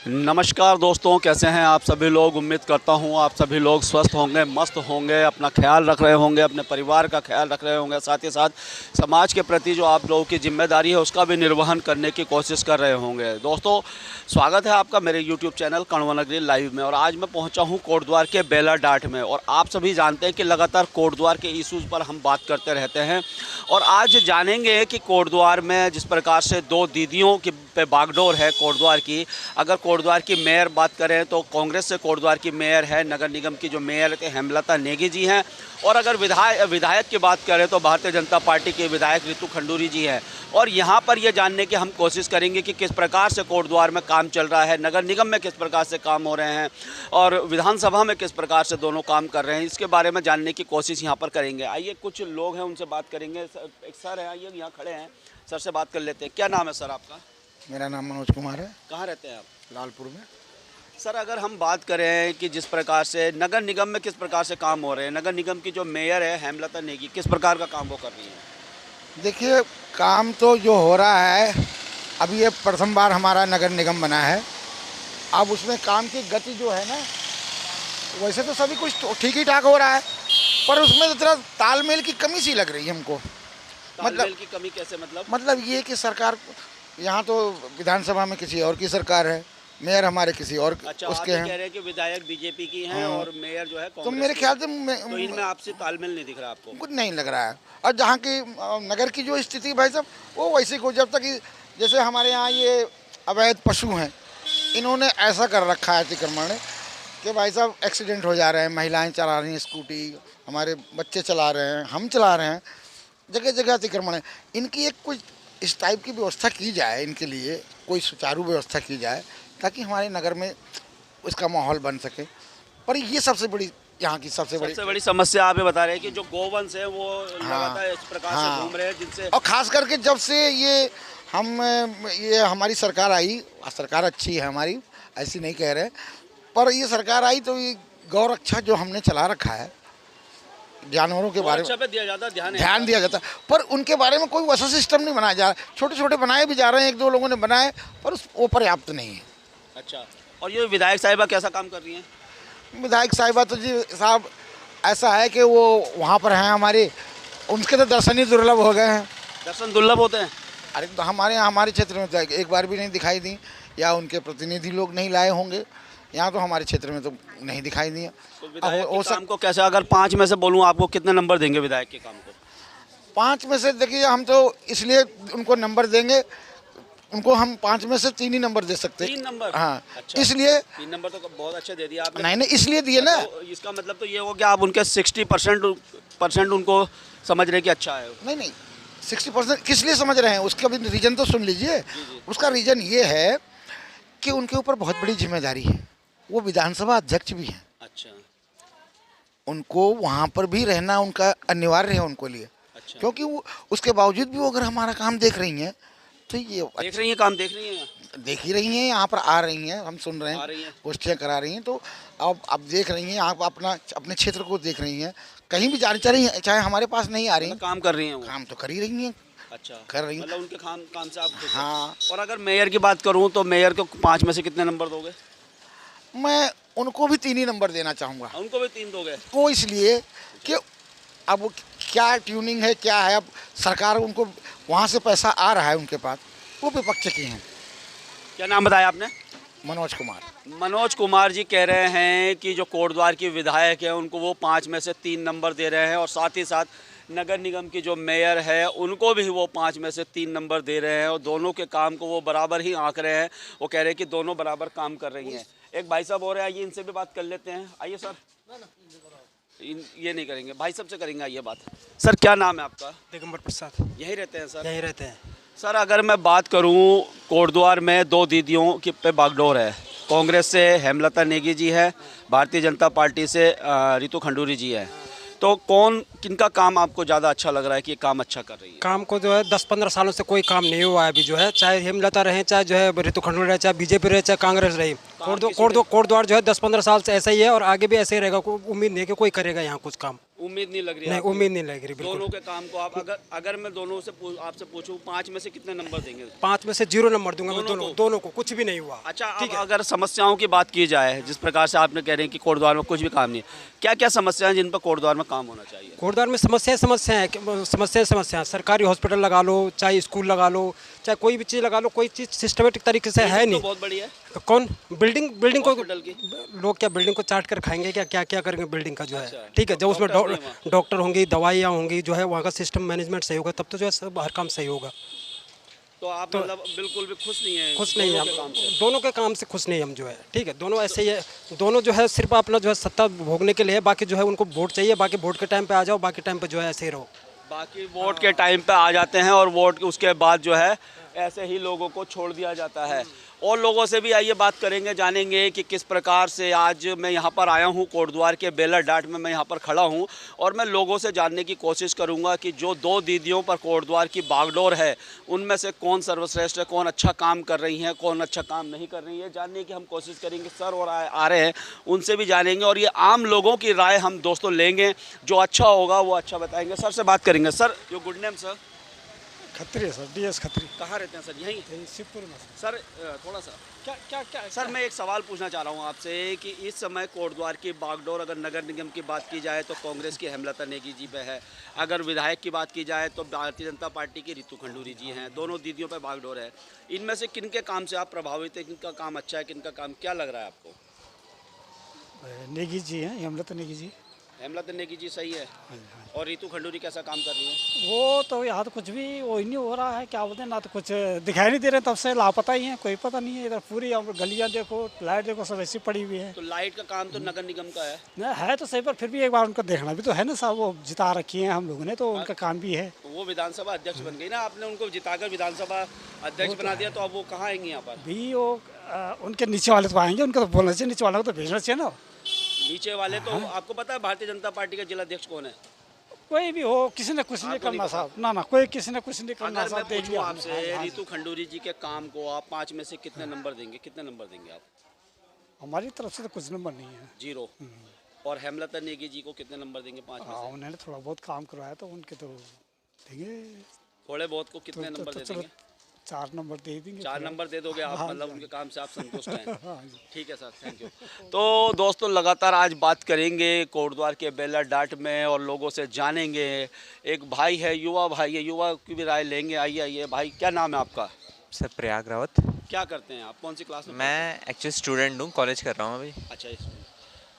नमस्कार दोस्तों, कैसे हैं आप सभी लोग। उम्मीद करता हूं आप सभी लोग स्वस्थ होंगे, मस्त होंगे, अपना ख्याल रख रहे होंगे, अपने परिवार का ख्याल रख रहे होंगे, साथ ही साथ समाज के प्रति जो आप लोगों की जिम्मेदारी है उसका भी निर्वहन करने की कोशिश कर रहे होंगे। दोस्तों, स्वागत है आपका मेरे यूट्यूब चैनल कण्वा नगरी लाइव में। और आज मैं पहुंचा हूं कोटद्वार के बेला डाट में। और आप सभी जानते हैं कि लगातार कोटद्वार के इशूज़ पर हम बात करते रहते हैं। और आज जानेंगे कि कोटद्वार में जिस प्रकार से दो दीदियों की पे बागडोर है कोटद्वार की। अगर कोटद्वार की मेयर बात करें तो कांग्रेस से कोटद्वार की मेयर है, नगर निगम की जो मेयर थे हेमलता नेगी जी हैं। और अगर विधायक की बात करें तो भारतीय जनता पार्टी के विधायक रितु खंडूरी जी हैं। और यहाँ पर ये जानने की हम कोशिश करेंगे कि किस प्रकार से कोटद्वार में काम चल रहा है, नगर निगम में किस प्रकार से काम हो रहे हैं और विधानसभा में किस प्रकार से दोनों काम कर रहे हैं, इसके बारे में जानने की कोशिश यहाँ पर करेंगे। आइए कुछ लोग हैं उनसे बात करेंगे। एक सर है, आइए यहाँ खड़े हैं, सर से बात कर लेते हैं। क्या नाम है सर आपका? मेरा नाम मनोज कुमार है। कहाँ रहते हैं आप? लालपुर में। सर, अगर हम बात करें कि जिस प्रकार से नगर निगम में किस प्रकार से काम हो रहे हैं, नगर निगम की जो मेयर है हेमलता नेगी, किस प्रकार का काम वो कर रही है? देखिए, काम तो जो हो रहा है, अभी ये प्रथम बार हमारा नगर निगम बना है। अब उसमें काम की गति जो है ना, वैसे तो सभी कुछ ठीक ही ठाक हो रहा है, पर उसमें तो थोड़ा तालमेल की कमी सी लग रही है हमको। तालमेल की कमी कैसे? मतलब ये कि सरकार यहाँ तो विधानसभा में किसी और की सरकार है, मेयर हमारे किसी और अच्छा, उसके आप हैं। कह रहे हैं कि विधायक बीजेपी की हैं और मेयर जो है तो कांग्रेस मेरे की। ख्याल से तो इनमें आपसी तालमेल नहीं दिख रहा आपको? कुछ नहीं लग रहा है। और जहाँ की नगर की जो स्थिति भाई साहब, वो वैसे को जब तक जैसे हमारे यहाँ ये अवैध पशु हैं, इन्होंने ऐसा कर रखा है अतिक्रमण कि भाई साहब एक्सीडेंट हो जा रहे हैं, महिलाएं चला रही हैं स्कूटी, हमारे बच्चे चला रहे हैं, हम चला रहे हैं, जगह जगह अतिक्रमण है। इनकी एक कुछ इस टाइप की व्यवस्था की जाए, इनके लिए कोई सुचारू व्यवस्था की जाए ताकि हमारे नगर में उसका माहौल बन सके। पर ये सबसे बड़ी यहाँ की सबसे बड़ी समस्या आप ये बता रहे हैं कि जो गोवंश है वो लगातार इस प्रकार से घूम रहे हैं, जिनसे और खास करके जब से ये हमारी सरकार आई, सरकार अच्छी है हमारी, ऐसी नहीं कह रहे, पर ये सरकार आई तो ये गौ रक्षा जो हमने चला रखा है, जानवरों के बारे में ध्यान दिया जाता है, पर उनके बारे में कोई वैसा सिस्टम नहीं बनाया जा रहा। छोटे छोटे बनाए भी जा रहे हैं, एक दो लोगों ने बनाए, पर वो पर्याप्त नहीं है। अच्छा, और ये विधायक साहिबा कैसा काम कर रही हैं? विधायक साहिबा तो जी साहब ऐसा है कि वो वहाँ पर हैं हमारे, उनके तो दर्शन ही दुर्लभ हो गए हैं। दर्शन दुर्लभ होते हैं? अरे तो हमारे क्षेत्र में तो एक बार भी नहीं दिखाई दी, या उनके प्रतिनिधि लोग नहीं लाए होंगे। यहाँ तो हमारे क्षेत्र में तो नहीं दिखाई दिया। तो विधायक के काम को कैसे, अगर 5 में से बोलूँ आपको, कितने नंबर देंगे विधायक के काम को? 5 में से देखिए, हम तो इसलिए उनको नंबर देंगे, उनको हम 5 में से 3 ही नंबर दे सकते हैं। 3 नंबर? हाँ। अच्छा, इसलिए 3 नंबर तो बहुत अच्छे दे दिया आपने। नहीं, इसलिए दिए ना। तो इसका मतलब तो ये हो गया आप उनके 60% उनको समझ रहे कि अच्छा है? नहीं, 60% किस लिए समझ रहे हैं, उसका भी रीज़न तो सुन लीजिए। उसका रीज़न ये है कि उनके ऊपर बहुत बड़ी जिम्मेदारी है, वो विधानसभा अध्यक्ष भी हैं। अच्छा, उनको वहाँ पर भी रहना उनका अनिवार्य है उनको लिए। अच्छा, क्योंकि वो उसके बावजूद भी वो अगर हमारा काम देख रही हैं तो ये देख रही हैं, काम देख रही हैं, देख ही रही हैं, यहाँ पर आ रही हैं, हम सुन रहे आ रही हैं, हैं। गोष्ठियाँ करा रही हैं, तो अब देख रही हैं, आप अपने क्षेत्र को देख रही हैं, कहीं भी जानी चाहिए, चाहे हमारे पास नहीं आ रही हैं, काम कर रही हैं वो? काम तो कर ही रही हैं। अच्छा, कर रही हैं। मतलब उनके काम से आप खुश हैं? हाँ। और अगर मेयर की बात करूं तो मेयर को 5 में से कितने नंबर दोगे? मैं उनको भी 3 ही नंबर देना चाहूँगा। उनको भी 3 दोगे? वो इसलिए कि अब वो क्या ट्यूनिंग है, क्या है, अब सरकार उनको वहाँ से पैसा आ रहा है उनके पास, वो विपक्ष की हैं। क्या नाम बताया आपने? मनोज कुमार। मनोज कुमार जी कह रहे हैं कि जो कोटद्वार की विधायक है उनको वो 5 में से 3 नंबर दे रहे हैं, और साथ ही साथ नगर निगम की जो मेयर है उनको भी वो 5 में से 3 नंबर दे रहे हैं, और दोनों के काम को वो बराबर ही आंक रहे हैं। वो कह रहे हैं कि दोनों बराबर काम कर रही हैं। एक भाई साहब और हैं, आइए इनसे भी बात कर लेते हैं। आइए सर। ये नहीं करेंगे, भाई साहब से करेंगे ये बात। सर, क्या नाम है आपका? दिगंबर प्रसाद। यहीं रहते हैं सर? यहीं रहते हैं सर। अगर मैं बात करूं, कोटद्वार में 2 दीदियों की पे बागडोर है। कांग्रेस से हेमलता नेगी जी है, भारतीय जनता पार्टी से रितु खंडूरी जी है। तो किनका काम आपको ज़्यादा अच्छा लग रहा है कि ये काम अच्छा कर रही है? काम को जो है 10-15 सालों से कोई काम नहीं हुआ है अभी, जो है चाहे हेमलता रहे, चाहे जो है रितु खंडूरी रहे, चाहे बीजेपी रहे, चाहे कांग्रेस रही, कोटद्वार जो है 10-15 साल से ऐसा ही है और आगे भी ऐसे ही रहेगा। कोई उम्मीद नहीं कि कोई करेगा यहाँ कुछ काम। उम्मीद नहीं लग रही नहीं आपको? उम्मीद नहीं लग रही बिल्कुल। दोनों के काम को आप अगर मैं दोनों से आपसे पूछूं 5 में से कितने नंबर देंगे? 5 में से 0 नंबर दूंगा मैं दोनों दोनों को, कुछ भी नहीं हुआ। अच्छा, अब अगर समस्याओं की बात की जाए, जिस प्रकार से आपने कह रहे हैं कि कोटद्वार में कुछ भी काम नहीं है, क्या क्या समस्याएं जिन पर कोटद्वार में काम होना चाहिए? कोटद्वार में समस्या है। सरकारी हॉस्पिटल लगा लो, चाहे स्कूल लगा लो, चाहे कोई भी चीज़ लगा लो, कोई चीज़ सिस्टमेटिक तरीके से है तो नहीं। बहुत बड़ी है कौन बिल्डिंग को हॉस्पिटल की। लोग क्या बिल्डिंग को चाट कर खाएंगे क्या? क्या क्या करेंगे बिल्डिंग का जो है? अच्छा, ठीक है, जब उसमें डॉक्टर्स नहीं वहाँ। डॉक्टर होंगे, दवाइयाँ होंगी, जो है वहाँ का सिस्टम मैनेजमेंट सही होगा, तब तो जो है सब हर काम सही होगा। तो आप मतलब बिल्कुल भी खुश नहीं है? खुश नहीं है दोनों के काम हम, से? दोनों के काम से खुश नहीं हम जो है। ठीक है, दोनों ऐसे ही है, दोनों जो है सिर्फ अपना जो है सत्ता भोगने के लिए है, बाकी जो है उनको वोट चाहिए, बाकी वोट के टाइम पे आ जाओ, बाकी टाइम पे जो है ऐसे ही रहो। बाकी वोट के टाइम पे आ जाते हैं और वोट उसके बाद जो है ऐसे ही लोगों को छोड़ दिया जाता है। और लोगों से भी आइए बात करेंगे, जानेंगे कि किस प्रकार से आज मैं यहाँ पर आया हूँ। कोटद्वार के बेलर डाट में मैं यहाँ पर खड़ा हूँ और मैं लोगों से जानने की कोशिश करूँगा कि जो 2 दीदियों पर कोटद्वार की बागडोर है, उनमें से कौन सर्वश्रेष्ठ है, कौन अच्छा काम कर रही हैं, कौन अच्छा काम नहीं कर रही है, जानने की हम कोशिश करेंगे। सर और आ रहे हैं, उनसे भी जानेंगे और ये आम लोगों की राय हम दोस्तों लेंगे। जो अच्छा होगा वो अच्छा बताएंगे। सर से बात करेंगे। Sir, your good name sir? Khatri है सर, DS खत्री। कहाँ रहते हैं सर? यहीं शिवपुर में सर? थोड़ा सा क्या सर, मैं एक सवाल पूछना चाह रहा हूँ आपसे कि इस समय कोटद्वार की बागडोर अगर नगर निगम की बात की जाए तो कांग्रेस की हेमलता नेगी जी पे है। अगर विधायक की बात की जाए तो भारतीय जनता पार्टी की रितु खंडूरी जी हैं। दोनों दीदियों पे बागडोर है। इनमें से किनके काम से आप प्रभावित हैं? किनका काम अच्छा है, किनका काम क्या लग रहा है आपको? नेगी जी हैं, हेमलता नेगी जी। हेमलता नेगी जी सही है। और रितु खंडूरी कैसा काम कर रही है? वो तो यहाँ तो कुछ भी वो ही नहीं हो रहा है, क्या बोलते हैं ना, तो कुछ दिखाई नहीं दे रहे, तब से लापता ही है, कोई पता नहीं है। इधर पूरी गलियाँ देखो, लाइट देखो, सब ऐसी पड़ी हुई है। तो लाइट का काम तो नगर निगम का है। न है तो सही, पर फिर भी एक बार उनको देखना भी तो है ना साहब। वो जिता रखी है हम लोगों ने, तो उनका काम भी है। तो वो विधानसभा अध्यक्ष बन गई ना, आपने उनको जिताकर विधानसभा अध्यक्ष बना दिया, तो अब वो कहाँ आएंगी यहाँ पर? भी वो उनके नीचे वाले तो आएंगे, उनको तो बोलना चाहिए, नीचे वालों को तो भेजना चाहिए ना। नीचे वाले तो आपको पता है भारतीय जनता पार्टी का जिला अध्यक्ष कौन है? कोई भी हो, किसी ने कुछ नहीं करना साहब। ना कोई किसी ने कुछ नहीं करना अगर मैं साहब। देख पूछूं लिया आपसे रितु खंडूरी जी के काम को आप 5 में से कितने नंबर देंगे? कितने नंबर देंगे आप? हमारी तरफ से तो कुछ नंबर नहीं है। 0। और हेमलता नेगी जी को कितने नंबर देंगे 5 में से? उन्होंने थोड़ा बहुत काम करवाया तो उनके तो देंगे। थोड़े बहुत को कितने नंबर दे देंगे? 4 नंबर दे देंगे। 4 नंबर दे दोगे आप? मतलब उनके काम से आप संतुष्ट हैं? हाँ जी। ठीक है सर, थैंक यू। तो दोस्तों लगातार आज बात करेंगे कोटद्वार के बेलर डाट में और लोगों से जानेंगे। एक भाई है, युवा भाई है, युवा की भी राय लेंगे। आइए आइए भाई, क्या नाम है आपका? सर प्रयाग रावत। क्या करते हैं आप? कौन सी क्लास में? मैं एक्चुअली स्टूडेंट हूँ, कॉलेज कर रहा हूँ अभी। अच्छा,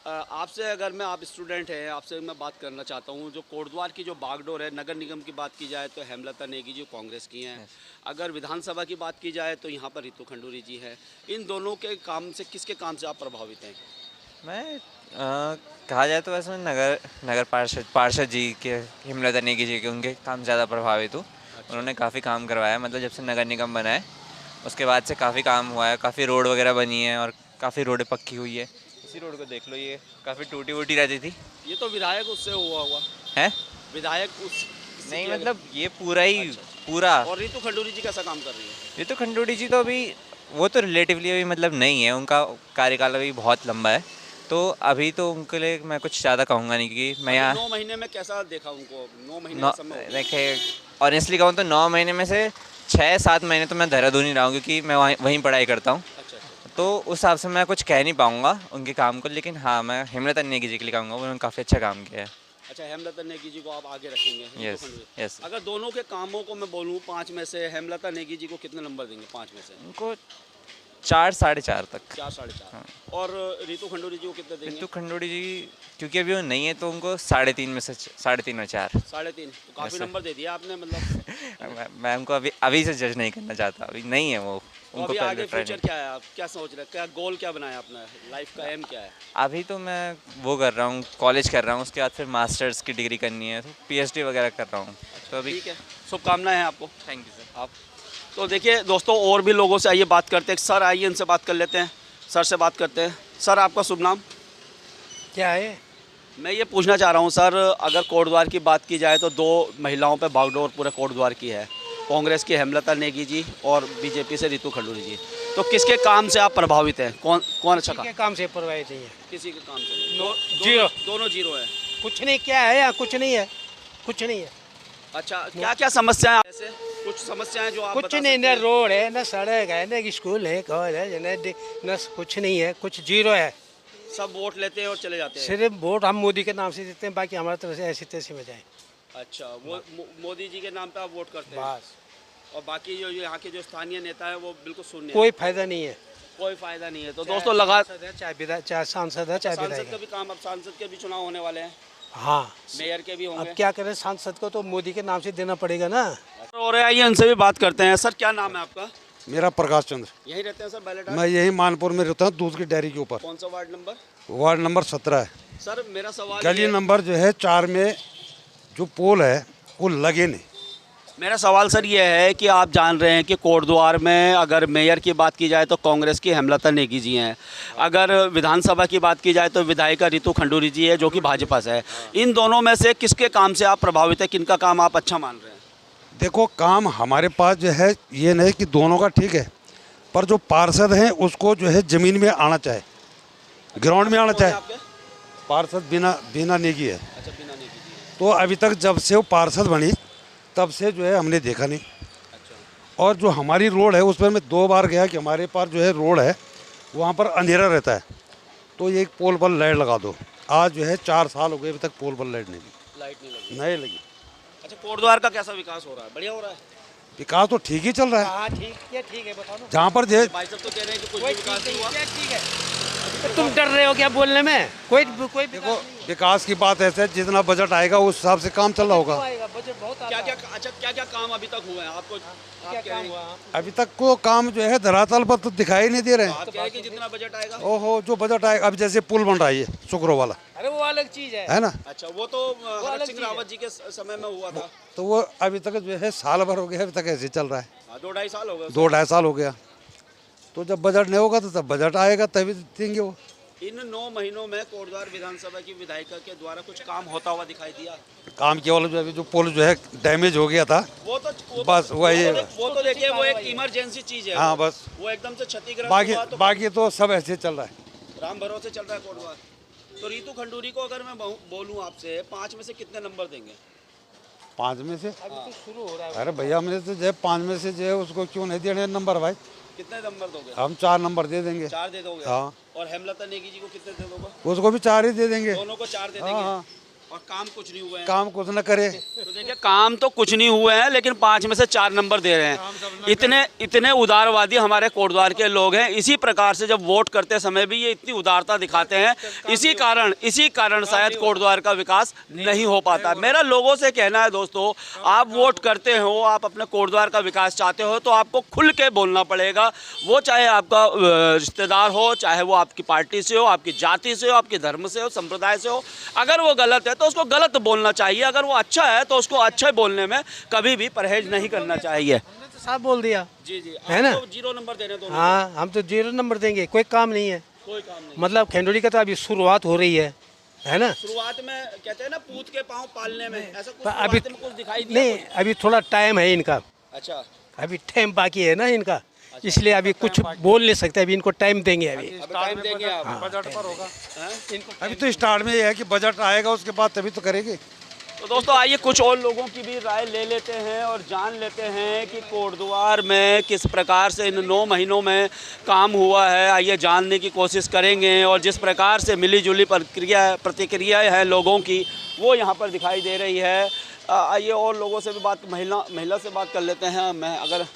आपसे अगर आप स्टूडेंट हैं, आपसे मैं बात करना चाहता हूँ। जो कोटद्वार की जो बागडोर है, नगर निगम की बात की जाए तो हेमलता नेगी जी कांग्रेस की हैं। अगर विधानसभा की बात की जाए तो यहाँ पर रितु खंडूरी जी हैं। इन दोनों के काम से, किसके काम से आप प्रभावित हैं? मैं कहा जाए तो वैसे मैं नगर पार्षद जी के, हेमलता नेगी जी के, उनके काम ज़्यादा प्रभावित हूँ। उन्होंने काफ़ी काम करवाया, मतलब जब से नगर निगम बना है उसके बाद से काफ़ी काम हुआ है। काफ़ी रोड वगैरह बनी है और काफ़ी रोडें पक्की हुई है। इसी रोड को देख लो, ये काफ़ी टूटी वूटी रहती थी। ये तो विधायक उससे हुआ है विधायक उस नहीं, मतलब ये पूरा ही पूरा। और रितु खंडूरी जी कैसा काम कर रही है? रितु खंडूरी जी तो अभी, वो तो रिलेटिवली अभी मतलब नहीं है, उनका कार्यकाल अभी बहुत लंबा है, तो अभी तो उनके लिए मैं कुछ ज़्यादा कहूँगा नहीं, क्योंकि मैं यहाँ 9 महीने में कैसा देखा उनको? 9 महीने का समय हो गया। देखे, ऑनेस्टली कहूँ तो 9 महीने में से 6-7 महीने तो मैं देहरादून ही रहा हूँ, क्योंकि मैं वहीं पढ़ाई करता हूँ। अच्छा, तो उस हिसाब से मैं कुछ कह नहीं पाऊँगा उनके काम को, लेकिन हाँ मैं हेमलता नेगी जी के लिए कहूँगा, उन्होंने काफ़ी अच्छा काम किया है। अच्छा, हेमलता नेगी जी को आप आगे रखेंगे? रितु यस खंडूरी। यस। अगर दोनों के कामों को मैं बोलूँ 5 में से, हेमलता नेगी जी को कितने नंबर देंगे 5 में से? उनको 4-4.5 तक। 4, 4.5। और रितु खंडूरी जी को कितने देंगे? रितु खंडूरी जी क्योंकि अभी वो नहीं है तो उनको 3.5 में से 3.5 और 4। 3.5 तो काफ़ी Yes, sir. नंबर दे दिया आपने मतलब। मैं उनको अभी से जज नहीं करना चाहता, अभी नहीं है वो, तो उनको अभी पहले आगे try फ्यूचर क्या है? आप क्या सोच रहे हैं? क्या गोल क्या बनाया अपना? लाइफ का एम क्या है? अभी तो मैं वो कर रहा हूँ, कॉलेज कर रहा हूँ, उसके बाद फिर मास्टर्स की डिग्री करनी है, तो PhD वगैरह कर रहा हूँ, तो अभी। ठीक है, शुभकामनाएं हैं आपको। Thank you sir. आप तो देखिए दोस्तों, और भी लोगों से आइए बात करते हैं। सर आइए, इनसे बात कर लेते हैं। सर से बात करते हैं। सर, आपका शुभ नाम क्या है? मैं ये पूछना चाह रहा हूँ सर, अगर कोटद्वार की बात की जाए तो 2 महिलाओं पे बागडोर पूरे कोटद्वार की है। कांग्रेस की हेमलता नेगी जी और बीजेपी से रितु खंडूरी जी। तो किसके काम से आप प्रभावित हैं? कौन अच्छा के काम से प्रभावित है? किसी के काम से नहीं? जीरो। दोनों जीरो है। कुछ नहीं, क्या है यहाँ, कुछ नहीं है, कुछ नहीं है, अच्छा, क्या क्या समस्याएं ऐसे कुछ समस्याएं जो आप कुछ बता नहीं, सकते न हैं? रोड है, न सड़क है, न स्कूल है, कॉलेज है, न कुछ नहीं है, कुछ जीरो है। सब वोट लेते हैं और चले जाते हैं। सिर्फ वोट हम मोदी के नाम से देते हैं, बाकी हमारे तरफ से ऐसी तैसी में जाए अच्छा, वो मोदी जी के नाम पे आप वोट करते हैं बस, और बाकी जो यहाँ के जो स्थानीय नेता है वो बिल्कुल शून्य है। कोई फायदा नहीं है। कोई फायदा नहीं है। तो दोस्तों लगा सांसद है, चाहे विधायक, चाहे सांसद है, चाहे सांसद विधायक का है। भी काम, अब सांसद के भी चुनाव होने वाले हैं, हाँ, मेयर के भी अब होंगे क्या करें, सांसद को तो मोदी के नाम से देना पड़ेगा ना। और आइए उनसे भी बात करते हैं। सर क्या नाम है आपका? मेरा प्रकाश चंद्र, यहीं रहते हैं सर बैलेट? मैं यही मानपुर में रहता हूँ, दूध की डेयरी के ऊपर। कौन सा वार्ड नंबर? वार्ड नंबर 17 है। सर मेरा सवाल गली ये- नंबर जो है 4 में जो पोल है वो लगे नहीं। मेरा सवाल सर ये है कि आप जान रहे हैं कि कोटद्वार में अगर मेयर की बात की जाए तो कांग्रेस की हेमलता नेगी जी हैं, अगर विधानसभा की बात की जाए तो विधायिका रितु खंडूरी जी है जो कि भाजपा से है। इन दोनों में से किसके काम से आप प्रभावित है, किनका काम आप अच्छा मान रहे हैं? देखो, काम हमारे पास जो है ये नहीं कि दोनों का ठीक है, पर जो पार्षद हैं उसको जो है ज़मीन में आना चाहे, ग्राउंड में आना चाहे। आपके? पार्षद बिना नेगी है। अच्छा, बिना नेगी जी। तो अभी तक जब से वो पार्षद बनी तब से जो है हमने देखा नहीं। अच्छा, और जो हमारी रोड है उस पर मैं 2 बार गया कि हमारे पास जो है रोड है वहाँ पर अंधेरा रहता है, तो ये एक पोल पर लाइट लगा दो। आज जो है 4 साल हो गए अभी तक पोल पर लाइट नहीं लगी। लाइट नहीं लगी। नहीं लगी। अच्छा, कोटद्वार का कैसा विकास हो रहा है? बढ़िया हो रहा है? विकास तो ठीक ही चल रहा है। हाँ ठीक है, बताओ ना। जहाँ पर जो है भाई साहब तो कह रहे हैं कि कुछ भी विकास नहीं हुआ। ठीक है, तो तुम डर रहे हो क्या बोलने में? कोई देखो, विकास की बात ऐसे है, जितना बजट आएगा उस हिसाब से काम चल रहा होगा। बजट बहुत क्या क्या अच्छा क्या क्या काम अभी तक हुए हैं आपको? आप कह रहे हैं अभी तक को काम जो है धरातल पर तो दिखाई नहीं दे रहे हैं। आप कह रहे हैं कि जितना बजट आएगा। ओहो, जो बजट आएगा, अब जैसे पुल बन रहा है ये शुक्रो वाला, अरे वो अलग चीज है है ना, अच्छा, वो तो हरक सिंह रावत जी के समय में हुआ था। तो वो अभी तक जो है साल भर हो गया, अभी तक ऐसे ही चल रहा है। 2-2.5 साल हो गए। 2-2.5 साल हो गया। तो जब बजट नहीं होगा तो तब बजट आएगा, तभी देंगे वो। इन 9 महीनों में कोटद्वार विधानसभा की विधायिका के द्वारा कुछ काम होता हुआ दिखाई दिया? काम केवल जो अभी जो पुल जो है डैमेज हो गया था, बस वही। वो तो देखिए वो एक इमरजेंसी चीज है। हाँ, बस। वो एकदम से क्षतिग्रस्त हुआ तो बाकी तो सब ऐसे चल रहा है। राम भरोसे चल रहा है कोटद्वार। तो रितु खंडूरी को अगर मैं बोलूं आपसे 5 में से कितने नंबर देंगे? 5 में से? अभी तो शुरू हो रहा है। अरे भैया, हमने तो जो है 5 में से जो है उसको क्यों नहीं देने नंबर भाई? कितने नंबर दोगे? हम 4 नंबर दे देंगे। 4 दे दोगे? हाँ। और हेमलता नेगी जी को कितने दे दोगे? उसको भी 4 ही दे देंगे। दोनों को 4 दे हाँ, देंगे। हाँ। और काम कुछ नहीं हुए हैं। काम कुछ न करे। तो देखिए, काम तो कुछ नहीं हुए हैं लेकिन 5 में से 4 नंबर दे रहे हैं। इतने उदारवादी हमारे कोटद्वार के लोग हैं। इसी प्रकार से जब वोट करते समय भी ये इतनी उदारता दिखाते हैं। इसी कारण शायद कोटद्वार का विकास नहीं हो पाता। मेरा लोगों से कहना है दोस्तों, आप वोट करते हो, आप अपने कोटद्वार का विकास चाहते हो तो आपको खुल के बोलना पड़ेगा। वो चाहे आपका रिश्तेदार हो, चाहे वो आपकी पार्टी से हो, आपकी जाति से हो, आपके धर्म से हो, संप्रदाय से हो। अगर वो गलत है तो उसको गलत बोलना चाहिए, अगर वो अच्छा है तो उसको अच्छे बोलने में कभी भी परहेज नहीं करना चाहिए। हमने तो साफ बोल दिया जी जी, है ना? तो 0 नंबर दे रहे हैं दोनों हाँ, हम तो 0 नंबर देंगे। कोई काम नहीं है, को। कोई काम नहीं। मतलब खंडोरी का तो अभी शुरुआत हो रही है ना? शुरुआत में कहते हैं ना, पूत के पाँव पालने में, ऐसा कुछ पर अभी शुरुआत में कुछ दिखाई दिया? नहीं, अभी थोड़ा टाइम है इनका, अच्छा, अभी टाइम बाकी है ना इनका, इसलिए अभी कुछ बोल नहीं सकते। अभी इनको टाइम देंगे अभी। अभी टाइम देंगे आप। बजट पर होगा। हैं? अभी तो स्टार्ट में ये है कि बजट आएगा, उसके बाद तभी तो करेंगे। तो दोस्तों आइए कुछ और लोगों की भी राय ले लेते हैं और जान लेते हैं कि कोटद्वार में किस प्रकार से इन 9 महीनों में काम हुआ है। आइए जानने की कोशिश करेंगे और जिस प्रकार से मिलीजुली प्रतिक्रियाएं हैं लोगों की, वो यहाँ पर दिखाई दे रही है। आइए और लोगों से भी महिला से बात कर लेते हैं। मैं अगर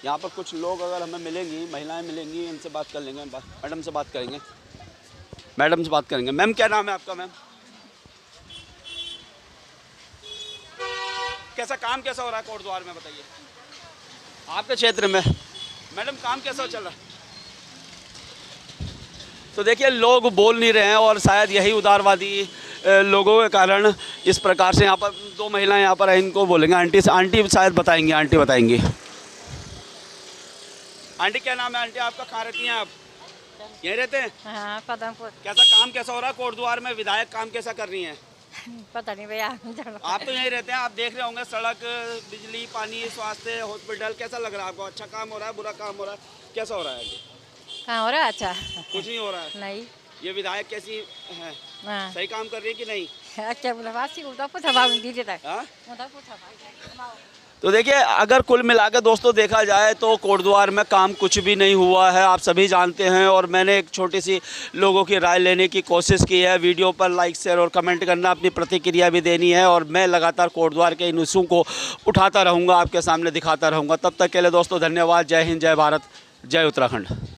यहाँ पर कुछ लोग अगर हमें मिलेंगी, महिलाएं मिलेंगी, इनसे बात कर लेंगे। मैडम से बात करेंगे। मैम क्या नाम है आपका? मैम काम कैसा हो रहा है कोटद्वार में, बताइए आपके क्षेत्र में। मैडम काम कैसा चल रहा है? तो देखिए, लोग बोल नहीं रहे हैं और शायद यही उदारवादी लोगों के कारण इस प्रकार से यहाँ पर 2 महिलाएं यहाँ पर हैं, इनको बोलेंगे। आंटी शायद बताएंगी। आंटी क्या नाम है? आंटी आपका कहाँ रहती हैं आप? यहीं रहते हैं? हाँ, पदमपुर। काम कैसा हो रहा है कोटद्वार में? विधायक काम कैसा कर रही हैं? पता नहीं भैया। आप तो यहीं रहते हैं, आप देख रहे होंगे सड़क, बिजली, पानी, स्वास्थ्य, हॉस्पिटल, कैसा लग रहा है आपको? अच्छा काम हो रहा है, बुरा काम हो रहा है, कैसा हो रहा है? कहाँ हो रहा है? अच्छा कुछ नहीं हो रहा है। नहीं। ये विधायक कैसी है? हाँ, सही काम कर रही है कि नहीं? अच्छा बोला वासी उदा पुथा भाग दीजिए तक हाँ? उदा पुथा भाग तो देखिए अगर कुल मिला के दोस्तों देखा जाए तो कोटद्वार में काम कुछ भी नहीं हुआ है, आप सभी जानते हैं। और मैंने एक छोटी सी लोगों की राय लेने की कोशिश की है। वीडियो पर लाइक शेयर और कमेंट करना, अपनी प्रतिक्रिया भी देनी है। और मैं लगातार कोटद्वार के इन इशू को उठाता रहूँगा, आपके सामने दिखाता रहूँगा। तब तक के लिए दोस्तों धन्यवाद। जय हिंद, जय भारत, जय उत्तराखंड।